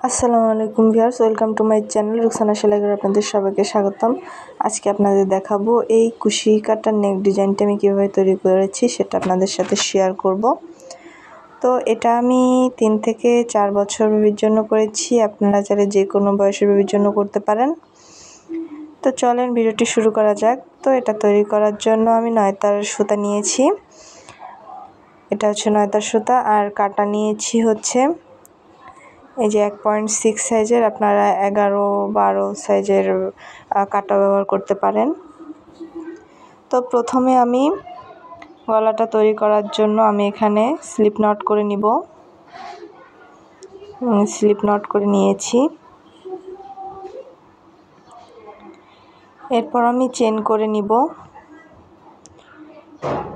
আসসালামু আলাইকুম viewers, welcome to my channel Ruksana Selaighar. আপনাদের সবাইকে স্বাগতম। আজকে আপনাদের দেখাবো এই কুশি কাটার নেক ডিজাইনটা আমি কীভাবে তৈরি করেছি সেটা আপনাদের সাথে শেয়ার করব। তো এটা আমি 3 থেকে 4 বছর বেবির জন্য করেছি, আপনারা চাইলে যে কোনো বয়সের বেবির জন্য করতে পারেন। তো চলেন ভিডিওটি শুরু করা যাক। তো এটা তৈরি করার জন্য আমি 9 তার সুতা নিয়েছি, এটা হচ্ছে 9 তার সুতা, আর কাটা নিয়েছি হচ্ছে এই যে 1.6 সাইজের, আপনারা 11-12 সাইজের কাটা ব্যবহার করতে পারেন। তো প্রথমে আমি গলাটা তৈরি করার জন্য আমি এখানে স্লিপ নট করে নিব। স্লিপ নট করে নিয়েছি, এরপর আমি চেন করে নিব।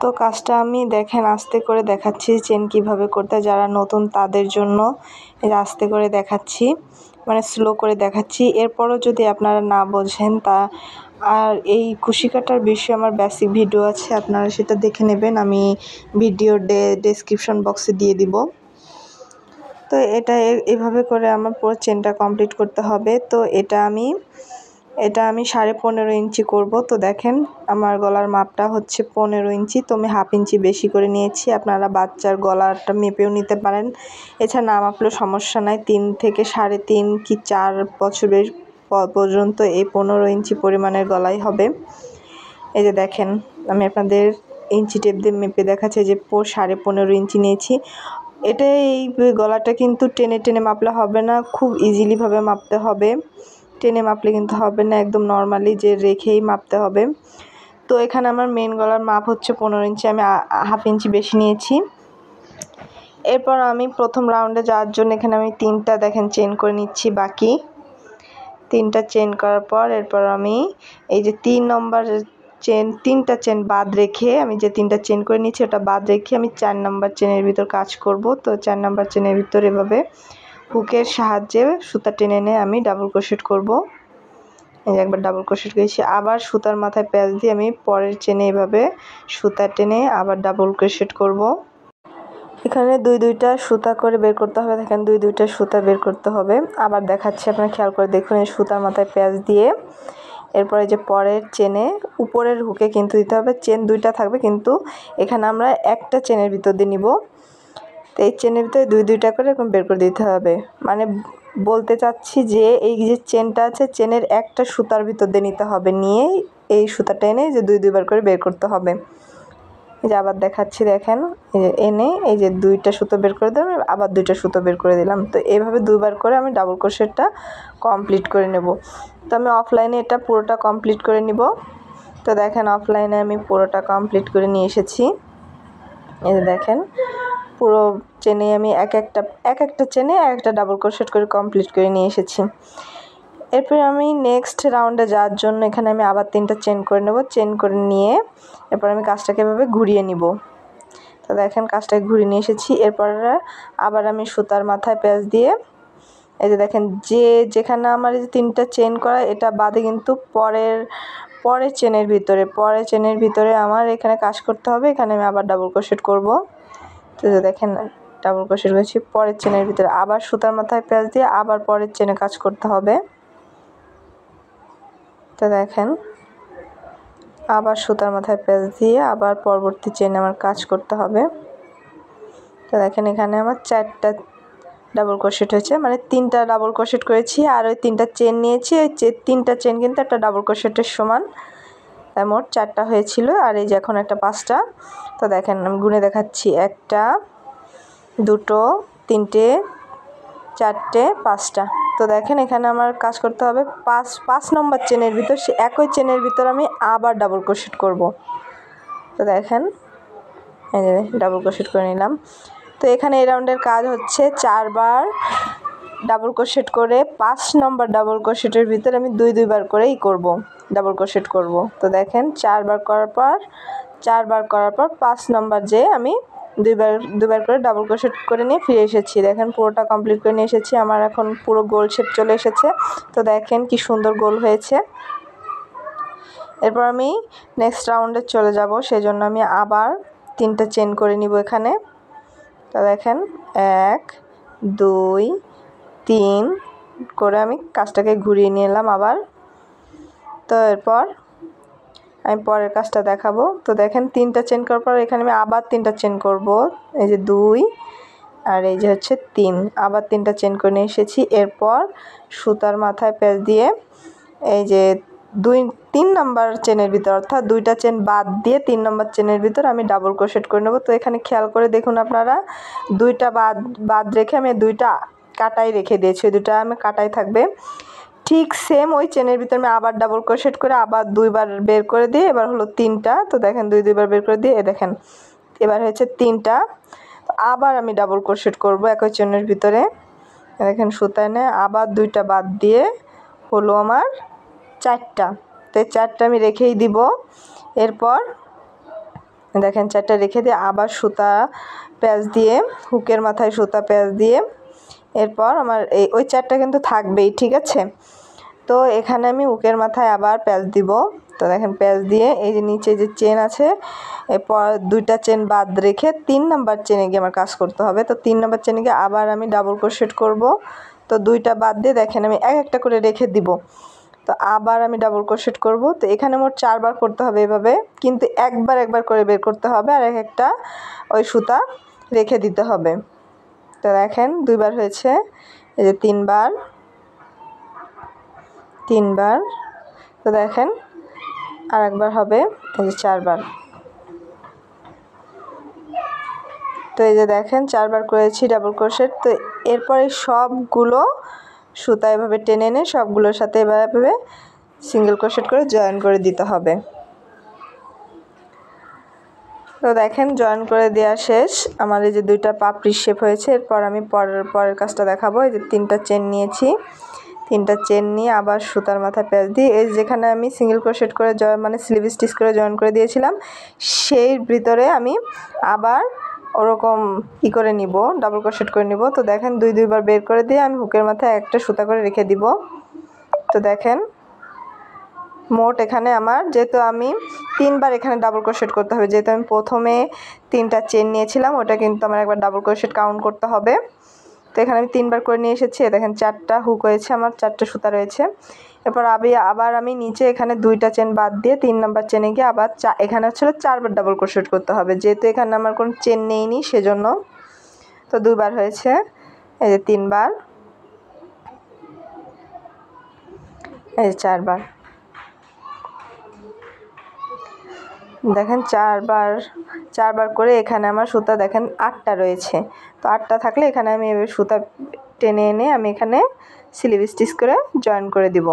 তো কাজটা আমি দেখেন আস্তে করে দেখাচ্ছি চেন কিভাবে করতে, যারা নতুন তাদের জন্য আস্তে করে দেখাচ্ছি, মানে স্লো করে দেখাচ্ছি। এরপরও যদি আপনারা না বোঝেন তা আর এই কুশি কাটার বিষয়ে আমার বেসিক ভিডিও আছে, আপনারা সেটা দেখে নেবেন, আমি ভিডিওর ডেসক্রিপশন বক্সে দিয়ে দিব। তো এটা এভাবে করে আমার পুরো চেনটা কমপ্লিট করতে হবে। তো এটা আমি 15.5 ইঞ্চি করব। তো দেখেন আমার গলার মাপটা হচ্ছে 15 ইঞ্চি, তো আমি হাফ ইঞ্চি বেশি করে নিয়েছি। আপনারা বাচ্চার গলাটা মেপেও নিতে পারেন, এছাড়া না মাপলেও সমস্যা নাই। 3 থেকে 3.5 কি 4 বছরের পর্যন্ত এই 15 ইঞ্চি পরিমাণের গলাই হবে। এই যে দেখেন আমি আপনাদের ইঞ্চি টেপ দিয়ে মেপে দেখাচ্ছি যে 15.5 ইঞ্চি নিয়েছি। এটা এই গলাটা কিন্তু টেনে টেনে মাপলে হবে না, খুব ইজিলিভাবে মাপতে হবে। টেনে মাপলে কিন্তু হবে না, একদম নর্মালি যে রেখেই মাপতে হবে। তো এখানে আমার মেন গলার মাপ হচ্ছে 15 ইঞ্চি, আমি হাফ ইঞ্চি বেশি নিয়েছি। এরপর আমি প্রথম রাউন্ডে যাওয়ার জন্য এখানে আমি 3টা দেখেন চেন করে নিচ্ছি। বাকি 3টা চেন করার পর এরপর আমি এই যে 3 নম্বর চেন, 3টা চেন বাদ রেখে আমি যে 3টা চেন করে নিচ্ছি ওটা বাদ রেখে আমি 4 নম্বর চেনের ভিতর কাজ করব। তো 4 নম্বর চেনের ভিতর এভাবে হুকের সাহায্যে সুতা টেনে নিয়ে আমি ডাবল ক্রোশেট করব। এই যে একবার ডাবল ক্রোশেট করেছি, আবার সুতার মাথায় প্যাচ দিয়ে আমি পরের চেনে এভাবে সুতা টেনে আবার ডাবল ক্রোশেট করব। এখানে দুইটা সুতা করে বের করতে হবে, দেখেন দুইটা সুতা বের করতে হবে। আবার দেখাচ্ছি, আপনারা খেয়াল করে দেখুন। এই সুতার মাথায় প্যাচ দিয়ে এরপরে যে পরের চেনে উপরের হুকে কিন্তু দিতে হবে। চেন 2টা থাকবে, কিন্তু এখানে আমরা একটা চেনের ভিতর দিয়ে নিব। তো এই চেনের ভিতরে দুইটা করে এরকম বের করে দিতে হবে। মানে বলতে চাচ্ছি যে এই যে চেনটা আছে, চেনের একটা সুতার ভিতর দিয়ে নিতে হবে, নিয়ে এই সুতাটা এনে যে দুইবার করে বের করতে হবে। এই যে আবার দেখাচ্ছি, দেখেন এই যে এনে এই যে 2টা সুতো বের করে দিলাম, আবার 2টা সুতো বের করে দিলাম। তো এইভাবে 2বার করে আমি ডাবল ক্রোশেটটা কমপ্লিট করে নেব। তো আমি অফলাইনে এটা পুরোটা কমপ্লিট করে নিব। তো দেখেন অফলাইনে আমি পুরোটা কমপ্লিট করে নিয়ে এসেছি। এই যে দেখেন পুরো চেনে আমি এক একটা চেনে একটা ডাবল ক্রোশেট করে কমপ্লিট করে নিয়ে এসেছি। এরপর আমি নেক্সট রাউন্ডে যাওয়ার জন্য এখানে আমি আবার 3টা চেন করে নেব। চেন করে নিয়ে এরপর আমি কাজটাকে এভাবে ঘুরিয়ে নিব। তো দেখেন কাজটাকে ঘুরিয়ে নিয়ে এসেছি। এরপর আবার আমি সুতার মাথায় প্যাচ দিয়ে এই যে দেখেন যেখানে আমার এই যে 3টা চেন করা, এটা বাদে কিন্তু পরের চেনের ভিতরে আমার এখানে কাজ করতে হবে। এখানে আমি আবার ডাবল ক্রোশেট করব। তো দেখেন ডাবল ক্রোশেট করেছি, পরের চেনের ভিতরে আবার সুতার মাথায় প্যাচ দিয়ে আবার পরের চেনে কাজ করতে হবে। তো দেখেন আবার সুতার মাথায় প্যাচ দিয়ে আবার পরবর্তী চেনে আমার কাজ করতে হবে। তো দেখেন এখানে আমার 4টা ডাবল ক্রোশেট হয়েছে, মানে 3টা ডাবল ক্রোশেট করেছি আর ওই 3টা চেন নিয়েছি। ওই 3টা চেন কিন্তু একটা ডাবল ক্রোশেটের সমান, তাই মোট 4টা হয়েছিল। আর এই যে এখন একটা 5টা। তো দেখেন আমি গুনে দেখাচ্ছি, 1টা 2টো 3টে 4টে 5টা। তো দেখেন এখানে আমার কাজ করতে হবে 5 নম্বর চেনের ভিতর, একই চেনের ভিতর আমি আবার ডাবল ক্রোশেট করব। তো দেখেন এই যে ডাবল ক্রোশেট করে নিলাম। তো এখানে এই রাউন্ডের কাজ হচ্ছে 4 বার ডাবল ক্রোশেট করে 5 নম্বর ডাবল ক্রোশেটের ভিতরে আমি দুইবার করেই করব, ডাবল ক্রোশেট করব। তো দেখেন 4 বার করার পর 5 নম্বর যে আমি দুইবার করে ডাবল ক্রোশেট করে নিয়ে ফিরে এসেছি। দেখেন পুরোটা কমপ্লিট করে নিয়ে এসেছি, আমার এখন পুরো গোল শেপ চলে এসেছে। তো দেখেন কি সুন্দর গোল হয়েছে। এরপর আমি নেক্সট রাউন্ডে চলে যাব, সেজন্য আমি আবার 3টা চেন করে নিব এখানে। তো দেখেন 1 2 3 করে আমি কাজটাকে ঘুরিয়ে নিলাম আবার। তো এরপর আমি পরের কাজটা দেখাবো। তো দেখেন 3টা চেন করার পর এখানে আমি আবার 3টা চেন করব। এই যে 2 আর এই যে হচ্ছে 3, আবার 3টা চেন করে নিয়ে এসেছি। এরপর সুতার মাথায় প্যাচ দিয়ে এই যে 3 নাম্বার চেনের ভিতর, অর্থাৎ 2টা চেন বাদ দিয়ে 3 নাম্বার চেনের ভিতর আমি ডাবল ক্রোশেট করে নেব। তো এখানে খেয়াল করে দেখুন আপনারা, 2টা বাদ রেখে আমি 2টা কাটাই রেখে দিয়েছি, 2টা আমি কাটাই থাকবে। ঠিক সেম ওই চেনের ভিতর আমি আবার ডাবল ক্রোশেট করে আবার 2বার বের করে দিয়ে এবার হলো 3টা। তো দেখেন 2বার বের করে দিয়ে দেখেন এবার হয়েছে 3টা। তো আবার আমি ডাবল ক্রোশেট করব একই চেনের ভিতরে। দেখেন সুতা এনে আবার 2টা বাদ দিয়ে হলো আমার 4টা। তো এই 4টা আমি রেখেই দিব। এরপর দেখেন 4টা রেখে দিয়ে আবার সুতা প্যাচ দিয়ে হুকের মাথায় সুতা প্যাচ দিয়ে এরপর আমার ওই 4টা কিন্তু থাকবেই, ঠিক আছে। তো এখানে আমি হুকের মাথায় আবার প্যাচ দিব। তো দেখেন প্যাচ দিয়ে এই যে নিচে যে চেন আছে, এরপর 2টা চেন বাদ রেখে 3 নাম্বার চেনে গিয়ে আমার কাজ করতে হবে। তো 3 নাম্বার চেনে গিয়ে আবার আমি ডাবল ক্রোশেট করব। তো 2টা বাদ দিয়ে দেখেন আমি একটা করে রেখে দিব। তো আবার আমি ডাবল ক্রোশেট করব। তো এখানে মোট 4বার করতে হবে এভাবে, কিন্তু একবার করে বের করতে হবে আর একটা ওই সুতা রেখে দিতে হবে। তো দেখেন 2বার হয়েছে, এই যে 3বার। তো দেখেন আর একবার হবে, এই যে 4বার। তো এই যে দেখেন 4বার করেছি ডাবল ক্রোশেট। তো এরপরে সবগুলো সুতা এভাবে টেনে এনে সবগুলোর সাথে এভাবে সিঙ্গেল ক্রোশেট করে জয়েন করে দিতে হবে। তো দেখেন জয়েন করে দেওয়া শেষ। আমার এই যে 2টা পাপড়ি শেপ হয়েছে। এরপর আমি পরের কাজটা দেখাবো। এই যে 3টা চেন নিয়েছি, 3টা চেন নিয়ে আবার সুতার মাথায় প্যাচ দিয়ে এই যেখানে আমি সিঙ্গেল ক্রোশেট করে মানে স্লিভ স্টিচ করে জয়েন করে দিয়েছিলাম, সেই ভিতরে আমি আবার ওরকম করে নিব, ডাবল ক্রোশেট করে নিব। তো দেখেন 2বার বের করে দিয়ে আমি হুকের মাথায় একটা সুতা করে রেখে দিব। তো দেখেন মোট এখানে আমার, যেহেতু আমি 3বার এখানে ডাবল ক্রোশেট করতে হবে, যেহেতু আমি প্রথমে 3টা চেন নিয়েছিলাম, ওটা কিন্তু আমার একবার ডাবল ক্রোশেট কাউন্ট করতে হবে। তো এখানে আমি 3বার করে নিয়ে এসেছি। দেখেন 4টা হুক হয়েছে, আমার 4টা সুতা রয়েছে। এরপর আবার আমি নিচে এখানে 2টা চেন বাদ দিয়ে 3 নাম্বার চেনে গিয়ে আবার এখানে হচ্ছিল 4বার ডাবল ক্রোশেট করতে হবে, যেহেতু এখানে আমার কোনো চেন নেইনি সেজন্য। তো 2বার হয়েছে, এই যে 3বার, এই যে 4বার। দেখেন 4বার করে এখানে আমার সুতা দেখেন 8টা রয়েছে। তো 8টা থাকলে এখানে আমি এবার সুতা টেনে এনে আমি এখানে স্লিভ স্টিচ করে জয়েন করে দিব।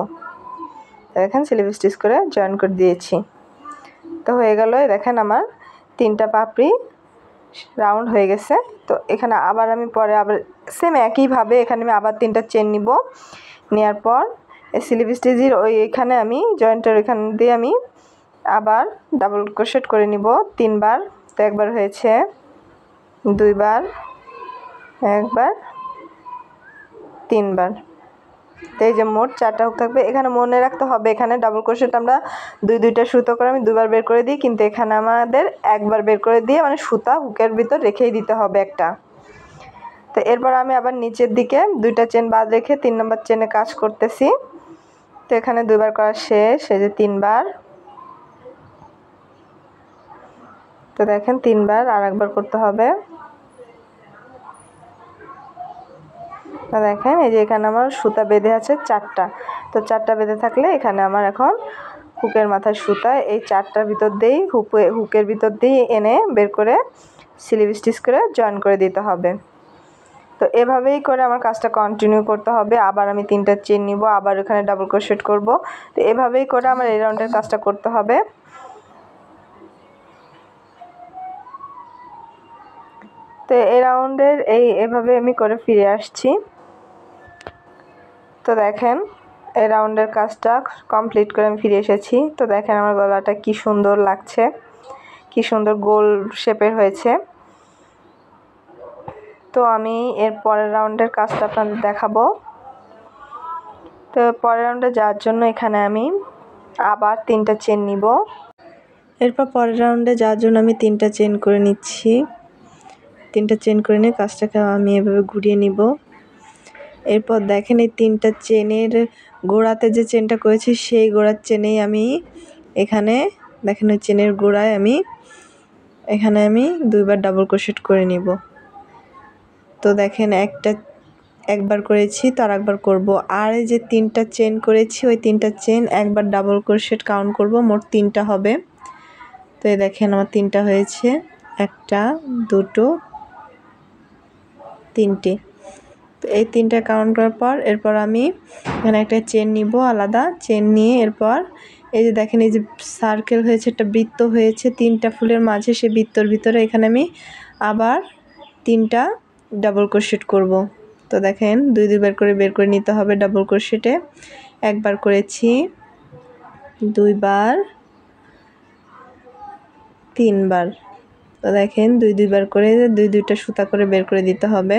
দেখেন স্লিভ স্টিচ করে জয়েন করে দিয়েছি। তো হয়ে গেল, দেখেন আমার 3টা পাপড়ি রাউন্ড হয়ে গেছে। তো এখানে আবার আমি পরে আবার সেম একইভাবে এখানে আমি আবার 3টা চেন নিব। নেওয়ার পর স্লিভ স্টিচের এখানে আমি জয়েন্টের এখান দিয়ে আমি আবার ডাবল ক্রোশেট করে নিব 3বার। তো একবার হয়েছে, 2বার, একবার, 3বার। তো এই যে মোট 4টা হুক থাকবে। এখানে মনে রাখতে হবে এখানে ডাবল ক্রোশেট আমরা 2টা সুতো করে আমি 2বার বের করে দিই, কিন্তু এখানে আমাদের একবার বের করে দিয়ে মানে সুতা হুকের ভিতর রেখেই দিতে হবে একটা। তো এরপর আমি আবার নিচের দিকে 2টা চেন বাদ রেখে 3 নাম্বার চেনে কাজ করতেছি। তো এখানে 2বার করা শেষ, এই যে 3বার। তো দেখেন 3বার আর একবার করতে হবে। তো দেখেন এই যে এখানে আমার সুতা বেঁধে আছে 4টা। তো 4টা বেঁধে থাকলে এখানে আমার এখন হুকের মাথায় সুতা এই 4টার ভিতর দিয়েই হুকের ভিতর দিয়ে এনে বের করে স্লিভ স্টিচ করে জয়েন করে দিতে হবে। তো এভাবেই করে আমার কাজটা কন্টিনিউ করতে হবে। আবার আমি 3টা চেন নিব, আবার এখানে ডাবল ক্রোশেট করব। তো এভাবেই করে আমার এই রাউন্ডের কাজটা করতে হবে। তো এই রাউন্ডের এভাবে আমি করে ফিরে আসছি। তো দেখেন এই রাউন্ডের কাজটা কমপ্লিট করে আমি ফিরে এসেছি। তো দেখেন আমার গলাটা কি সুন্দর লাগছে, কি সুন্দর গোল শেপের হয়েছে। তো আমি এর পরের রাউন্ডের কাজটা আপনাদের দেখাবো। তো পরের রাউন্ডে যাওয়ার জন্য এখানে আমি আবার 3টা চেন নিব। এরপর পরের রাউন্ডে যাওয়ার জন্য আমি 3টা চেন করে নিচ্ছি। 3টা চেন করে নিয়ে কাজটাকে আমি এভাবে ঘুরিয়ে নিব। এরপর দেখেন এই 3টা চেনের গোড়াতে যে চেনটা করেছি সেই গোড়ার চেনেই আমি এখানে দেখেন ওই চেনের গোড়ায় আমি এখানে আমি 2বার ডাবল ক্রোশেট করে নিব। তো দেখেন একবার করেছি তো আরেকবার করব। আর এই যে 3টা চেন করেছি ওই 3টা চেন একবার ডাবল ক্রোশেট কাউন্ট করব, মোট 3টা হবে। তো এই দেখেন আমার 3টা হয়েছে, 1টা 2টো 3টে। তো এই 3টা কাউন্ট করার পর এরপর আমি এখানে একটা চেন নিব, আলাদা চেন নিয়ে এরপর এই যে দেখেন এই যে সার্কেল হয়েছে, একটা বৃত্ত হয়েছে 3টা ফুলের মাঝে, সেই বৃত্তর ভিতরে এখানে আমি আবার 3টা ডাবল ক্রোশেট করব। তো দেখেন 2বার করে বের করে নিতে হবে ডাবল ক্রোশেটে। একবার করেছি, 2বার, 3বার। তো দেখেন 2বার করে 2টা সুতা করে বের করে দিতে হবে।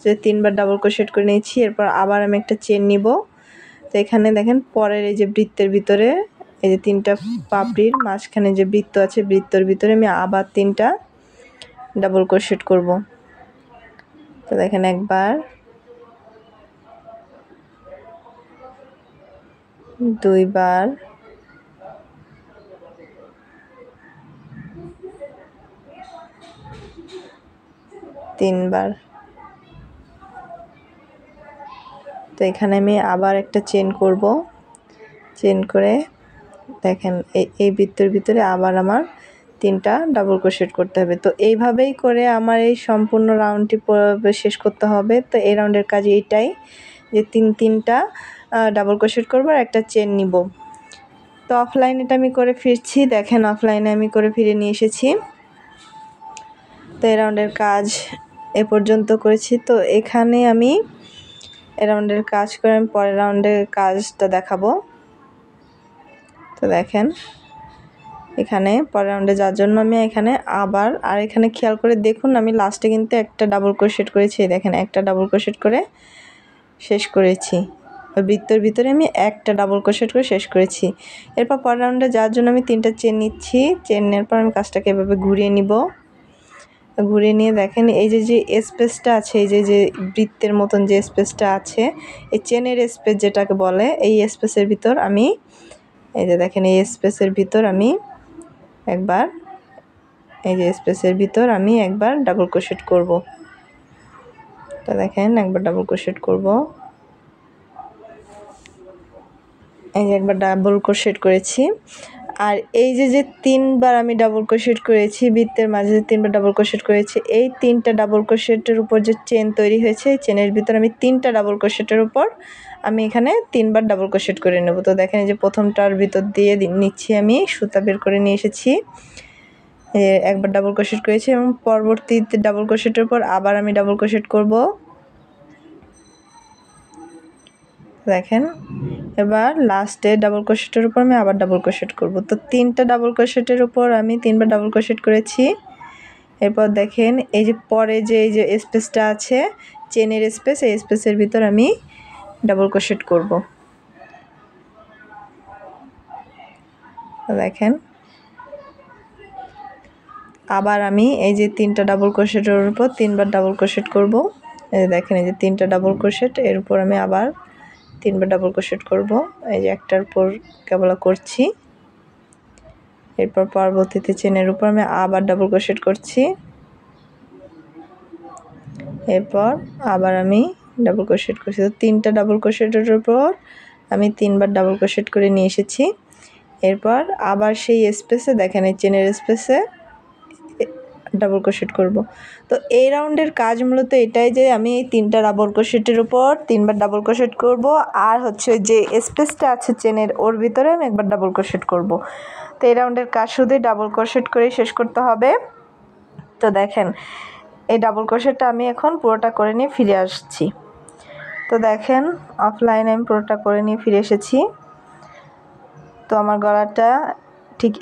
যে 3বার ডাবল ক্রোশেট করে নিয়েছি। এরপর আবার আমি একটা চেন নিব। তো এখানে দেখেন পরের এই যে বৃত্তের ভিতরে এই যে 3টা পাপড়ির মাঝখানে যে বৃত্ত আছে বৃত্তর ভিতরে আমি আবার 3টা ডাবল ক্রোশেট করব। তো দেখেন একবার, 2বার, 3বার। তো এখানে আমি আবার একটা চেন করব, চেন করে দেখেন এই বৃত্তের ভিতরে আবার আমার 3টা ডাবল ক্রোশেট করতে হবে। তো এইভাবেই করে আমার এই সম্পূর্ণ রাউন্ডটি শেষ করতে হবে। তো এই রাউন্ডের কাজ এইটাই যে 3টা ডাবল ক্রোশেট করব আর একটা চেন নিব। তো অফলাইন এটা আমি করে ফিরছি, দেখেন অফলাইনে আমি করে ফিরে নিয়ে এসেছি। তো এই রাউন্ডের কাজ এ পর্যন্ত করেছি। তো এখানে আমি এই রাউন্ডের কাজ করে আমি পরের রাউন্ডের কাজটা দেখাবো। তো দেখেন এখানে পরের রাউন্ডে যাওয়ার জন্য আমি এখানে আবার আর এখানে খেয়াল করে দেখুন আমি লাস্টে কিন্তু একটা ডাবল ক্রোশেট করেছি। দেখেন একটা ডাবল ক্রোশেট করে শেষ করেছি, ওই বৃত্তের ভিতরে আমি একটা ডাবল ক্রোশেট করে শেষ করেছি। এরপর পরের রাউন্ডে যাওয়ার জন্য আমি 3টা চেন নিচ্ছি। চেন নেওয়ার পর আমি কাজটাকে এভাবে ঘুরিয়ে নিব। ঘুরিয়ে নিয়ে দেখেন এই যে স্পেসটা আছে, এই যে বৃত্তের মতন যে স্পেসটা আছে, এই চেনের স্পেস যেটাকে বলে, এই স্পেসের ভিতর আমি এই যে দেখেন এই স্পেসের ভিতর আমি একবার এই যে স্পেসের ভিতর আমি একবার ডাবল ক্রোশেট করব। তো দেখেন একবার ডাবল ক্রোশেট করব, এই যে একবার ডাবল ক্রোশেট করেছি। আর এই যে 3বার আমি ডাবল ক্রোশেট করেছি বৃত্তের মাঝে 3বার ডাবল ক্রোশেট করেছি, এই 3টা ডাবল ক্রোশেটের উপর যে চেন তৈরি হয়েছে এই চেনের ভিতর আমি 3টা ডাবল ক্রোশেটের উপর আমি এখানে 3বার ডাবল ক্রোশেট করে নেব। তো দেখেন এই যে প্রথমটার ভিতর দিয়ে নিচ্ছি, আমি সুতা বের করে নিয়ে এসেছি, একবার ডাবল ক্রোশেট করেছি এবং পরবর্তীতে ডাবল ক্রোশেটের উপর আবার আমি ডাবল ক্রোশেট করব। দেখেন এবার লাস্টে ডাবল ক্রোশেটের উপর আমি আবার ডাবল ক্রোশেট করব। তো 3টা ডাবল ক্রোশেটের উপর আমি 3বার ডাবল ক্রোশেট করেছি। এরপর দেখেন এই যে পরে যে এই যে স্পেসটা আছে চেনের স্পেস, এই স্পেসের ভিতর আমি ডাবল ক্রোশেট করব। দেখেন আবার আমি এই যে 3টা ডাবল ক্রোশেটের উপর 3বার ডাবল ক্রোশেট করব। এই দেখেন এই যে 3টা ডাবল ক্রোশেট, এর উপর আমি আবার 3বার ডাবল ক্রোশেট করব। এই যে একটার উপর কেবল করছি, এরপর পরবর্তীতে চেনের উপর আমি আবার ডাবল ক্রোশেট করছি, এরপর আবার আমি ডাবল ক্রোশেট করছি। তো 3টা ডাবল ক্রোশেটের উপর আমি 3বার ডাবল ক্রোশেট করে নিয়ে এসেছি। এরপর আবার সেই স্পেসে দেখেন এই চেনের স্পেসে ডাবল ক্রোশেট করব। তো এই রাউন্ডের কাজ মূলত এটাই যে আমি এই 3টা ডাবল ক্রোশেটের উপর 3বার ডাবল ক্রোশেট করব, আর হচ্ছে যে স্পেসটা আছে চেনের ওর ভিতরে আমি একবার ডাবল ক্রোশেট করব। তো এই রাউন্ডের কাজ শুধুই ডাবল ক্রোশেট করেই শেষ করতে হবে। তো দেখেন এই ডাবল ক্রোশেটটা আমি এখন পুরোটা করে নিয়ে ফিরে আসছি। তো দেখেন অফলাইনে আমি পুরোটা করে নিয়ে ফিরে এসেছি। তো আমার গলাটা ঠিক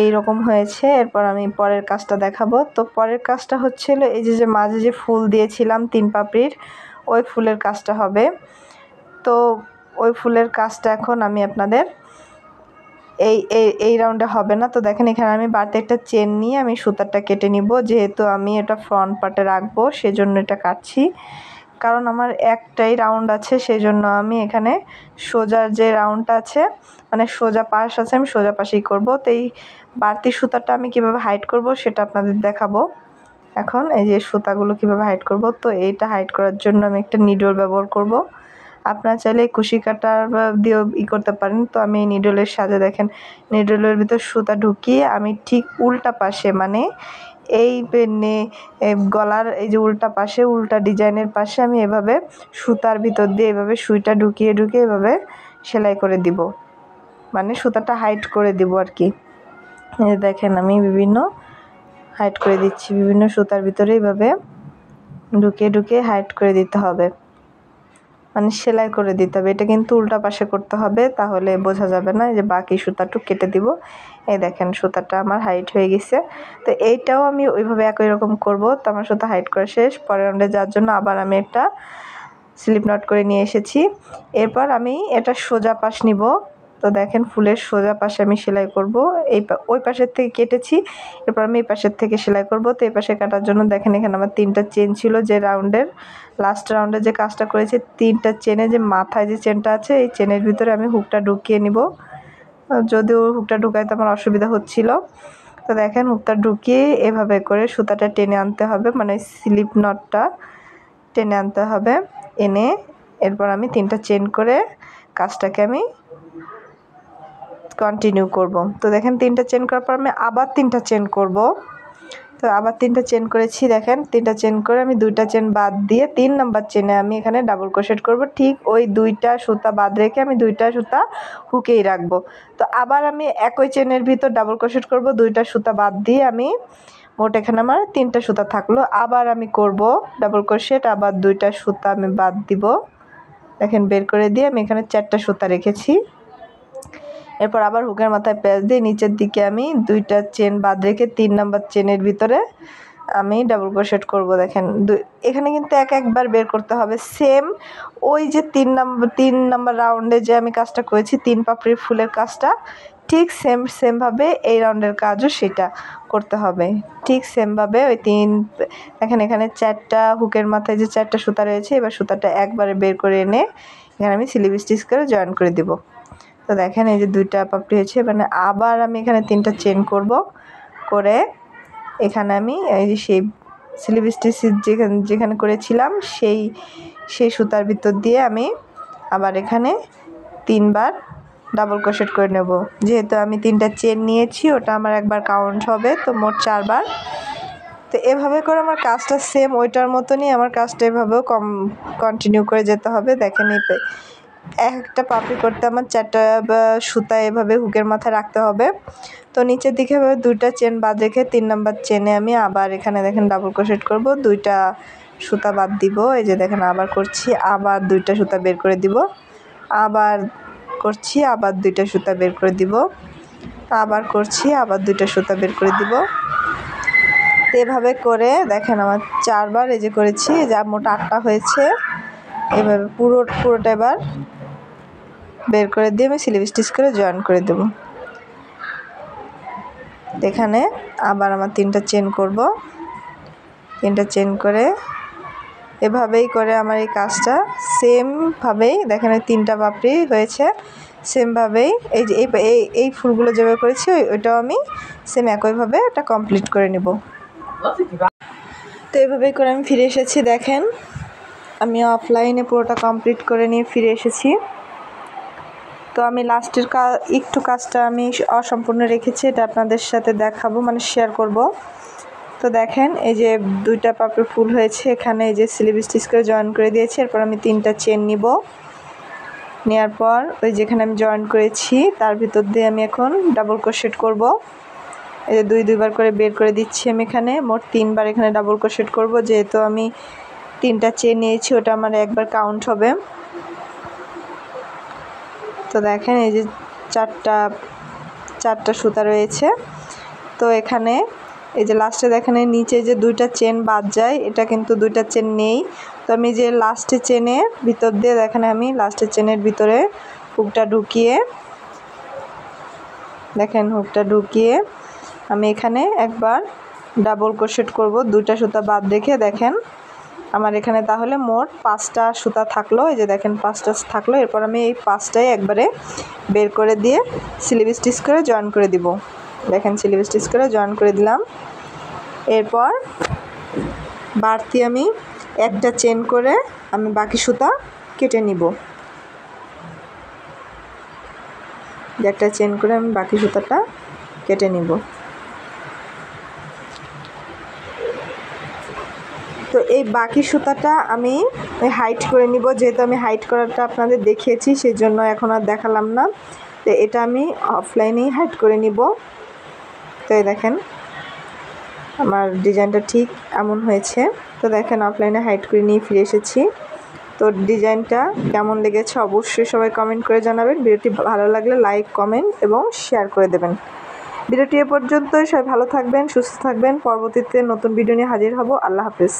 এইরকম হয়েছে। এরপর আমি পরের কাজটা দেখাবো। তো পরের কাজটা হচ্ছিল এই যে মাঝে যে ফুল দিয়েছিলাম 3 পাপড়ির, ওই ফুলের কাজটা হবে। তো ওই ফুলের কাজটা এখন আমি আপনাদের এই রাউন্ডে হবে না। তো দেখেন এখানে আমি বাড়তি একটা চেন নিয়ে আমি সুতাটা কেটে নিব, যেহেতু আমি এটা ফ্রন্ট পার্টে রাখবো সেজন্য এটা কাটছি। কারণ আমার একটাই রাউন্ড আছে, সেই জন্য আমি এখানে সোজা যে রাউন্ডটা আছে মানে সোজা পাশ আছে আমি সোজা পাশেই করব। তো এই বাড়তি সুতাটা আমি কিভাবে হাইড করব সেটা আপনাদের দেখাবো। এখন এই যে সুতাগুলো কিভাবে হাইড করব, তো এইটা হাইড করার জন্য আমি একটা নিডল ব্যবহার করব। আপনারা চাইলে কুশি কাটার দিয়েও করতে পারেন। তো আমি এই নিডলের সাথে দেখেন নিডলের ভিতর সুতা ঢুকিয়ে আমি ঠিক উল্টা পাশে মানে এই গলার এই যে উল্টা পাশে উল্টা ডিজাইনের পাশে আমি এভাবে সুতার ভিতর দিয়ে এভাবে সুইটা ঢুকিয়ে ঢুকিয়ে এভাবে সেলাই করে দিব, মানে সুতাটা হাইড করে দিব আর কি। দেখেন আমি বিভিন্ন হাইড করে দিচ্ছি, বিভিন্ন সুতার ভিতরে এইভাবে ঢুকিয়ে ঢুকিয়ে হাইড করে দিতে হবে, মানে সেলাই করে দিতে হবে। এটা কিন্তু উল্টা পাশে করতে হবে, তাহলে বোঝা যাবে না। যে বাকি সুতাটুকু কেটে দিব। এই দেখেন সুতাটা আমার হাইট হয়ে গেছে। তো এইটাও আমি ওইভাবে একই রকম করব। তো আমার সুতা হাইট করা শেষ। পরের রাউন্ডে যাওয়ার জন্য আবার আমি একটা স্লিপ নট করে নিয়ে এসেছি। এরপর আমি এটা সোজা পাশ নিব। তো দেখেন ফুলের সোজা পাশে আমি সেলাই করব। ওই পাশের থেকে কেটেছি, এরপর আমি এই পাশের থেকে সেলাই করব। তো এই পাশে কাটার জন্য দেখেন এখানে আমার 3টা চেন ছিল, যে রাউন্ডের লাস্ট রাউন্ডে যে কাজটা করেছি 3টা চেনে যে মাথায় যে চেনটা আছে এই চেনের ভিতরে আমি হুকটা ঢুকিয়ে নিব। যদিও হুকটা ঢুকাইতে আমার অসুবিধা হচ্ছিল। তো দেখেন হুকটা ঢুকিয়ে এভাবে করে সুতাটা টেনে আনতে হবে, মানে স্লিপ নটটা টেনে আনতে হবে। এনে এরপর আমি 3টা চেন করে কাজটাকে আমি কন্টিনিউ করব। তো দেখেন 3টা চেন করার পর আমি আবার 3টা চেন করব। তো আবার 3টা চেন করেছি। দেখেন 3টা চেন করে আমি 2টা চেন বাদ দিয়ে 3 নাম্বার চেনে আমি এখানে ডাবল ক্রোশেট করব। ঠিক ওই 2টা সুতা বাদ রেখে আমি 2টা সুতা হুকেই রাখবো। তো আবার আমি একই চেনের ভিতর ডাবল ক্রোশেট করব, 2টা সুতা বাদ দিয়ে আমি মোট এখানে আমার 3টা সুতা থাকলো। আবার আমি করব ডাবল ক্রোশেট, আবার 2টা সুতা আমি বাদ দিব। দেখেন বের করে দিয়ে আমি এখানে 4টা সুতা রেখেছি। এরপর আবার হুকের মাথায় প্যাঁচ দিয়ে নিচের দিকে আমি 2টা চেন বাদ রেখে 3 নাম্বার চেনের ভিতরে আমি ডাবল ক্রোশেট করব। দেখেন এখানে কিন্তু একবার বের করতে হবে। সেম ওই যে 3 নাম্বার রাউন্ডে যে আমি কাজটা করেছি 3 পাপড়ির ফুলের কাজটা, ঠিক সেমভাবে এই রাউন্ডের কাজও সেটা করতে হবে। ঠিক সেমভাবে ওই দেখেন এখানে 4টা হুকের মাথায় যে 4টা সুতা রয়েছে, এবার সুতাটা একবারে বের করে এনে এখানে আমি স্লিপ স্টিচ করে জয়েন করে দিব। তো দেখেন এই যে 2টা পাপড়ি হয়েছে, মানে আবার আমি এখানে 3টা চেন করব। করে এখানে আমি এই যে সেই স্লিপ স্টিচ যেখানে করেছিলাম সেই সুতার ভিতর দিয়ে আমি আবার এখানে 3বার ডাবল ক্রোশেট করে নেব। যেহেতু আমি 3টা চেন নিয়েছি ওটা আমার একবার কাউন্ট হবে, তো মোট 4বার। তো এভাবে করে আমার কাজটা সেম ওইটার মতনই আমার কাজটা এভাবেও কন্টিনিউ করে যেতে হবে। দেখেন একটা পাপড়ি করতে আমার 4টা সুতা এভাবে হুকের মাথায় রাখতে হবে। তো নিচের দিকে এভাবে 2টা চেন বাদ রেখে 3 নাম্বার চেনে আমি আবার এখানে দেখেন ডাবল ক্রোশেট করব, 2টা সুতা বাদ দিব। এই যে দেখেন আবার করছি, আবার 2টা সুতা বের করে দিব, আবার করছি, আবার 2টা সুতা বের করে দিব, আবার করছি, আবার 2টা সুতা বের করে দিব। তো এভাবে করে দেখেন আমার 4বার এই যে করেছি, যা মোট 8টা হয়েছে। এভাবে পুরোটা এবার বের করে দিয়ে আমি স্লিপ স্টিচ করে জয়েন করে দেব। এখানে আবার আমার 3টা চেন করব, 3টা চেন করে এভাবেই করে আমার এই কাজটা সেমভাবেই দেখেন 3টা পাপড়ি হয়েছে। সেমভাবেই এই যে এই ফুলগুলো যেভাবে করেছি ওইটাও আমি সেম একইভাবে এটা কমপ্লিট করে নেব। তো এইভাবেই করে আমি ফিরে এসেছি। দেখেন আমি অফলাইনে পুরোটা কমপ্লিট করে নিয়ে ফিরে এসেছি। তো আমি লাস্টের একটু কাজটা আমি অসম্পূর্ণ রেখেছি, এটা আপনাদের সাথে দেখাবো, মানে শেয়ার করব। তো দেখেন এই যে 2টা পাপড়ি ফুল হয়েছে, এখানে এই যে স্লিপ স্টিচ করে জয়েন করে দিয়েছি। এরপর আমি 3টা চেন নিব, নেওয়ার পর ওই যেখানে আমি জয়েন করেছি তার ভিতর দিয়ে আমি এখন ডাবল ক্রোশেট করব। এই যে 2বার করে বের করে দিচ্ছি আমি এখানে মোট 3বার এখানে ডাবল ক্রোশেট করব। যেহেতু আমি 3টা চেন নিয়েছি ওটা আমার একবার কাউন্ট হবে। তো দেখেন এই যে 4টা সুতা রয়েছে। তো এখানে এই যে লাস্টে দেখেন নিচে যে 2টা চেন বাদ যায়, এটা কিন্তু 2টা চেন নেই। তো আমি যে লাস্টে চেনের ভিতর দিয়ে দেখেন আমি লাস্টের চেনের ভিতরে হুকটা ঢুকিয়ে দেখেন হুকটা ঢুকিয়ে আমি এখানে একবার ডাবল ক্রোশেট করব, 2টা সুতা বাদ রেখে। দেখেন আমার এখানে তাহলে মোট 5টা সুতা থাকলো, এই যে দেখেন 5টা থাকলো। এরপর আমি এই 5টাই একবারে বের করে দিয়ে স্লিপ স্টিচ করে জয়েন করে দিব। দেখেন স্লিপ স্টিচ করে জয়েন করে দিলাম। এরপর বাড়তি আমি একটা চেন করে আমি বাকি সুতা কেটে নিব। একটা চেন করে আমি বাকি সুতাটা কেটে নিব। তো এই বাকি সুতাটা আমি হাইট করে নিব, যেহেতু আমি হাইট করাটা আপনাদের দেখিয়েছি সেই জন্য এখন আর দেখালাম না। তো এটা আমি অফলাইনেই হাইট করে নিব। তো এই দেখেন আমার ডিজাইনটা ঠিক এমন হয়েছে। তো দেখেন অফলাইনে হাইট করে নিয়ে ফিরে এসেছি। তো ডিজাইনটা কেমন লেগেছে অবশ্যই সবাই কমেন্ট করে জানাবেন। ভিডিওটি ভালো লাগলে লাইক, কমেন্ট এবং শেয়ার করে দেবেন। ভিডিওটি এ পর্যন্তই। সবাই ভালো থাকবেন, সুস্থ থাকবেন। পরবর্তীতে নতুন ভিডিও নিয়ে হাজির হব। আল্লাহ হাফেজ।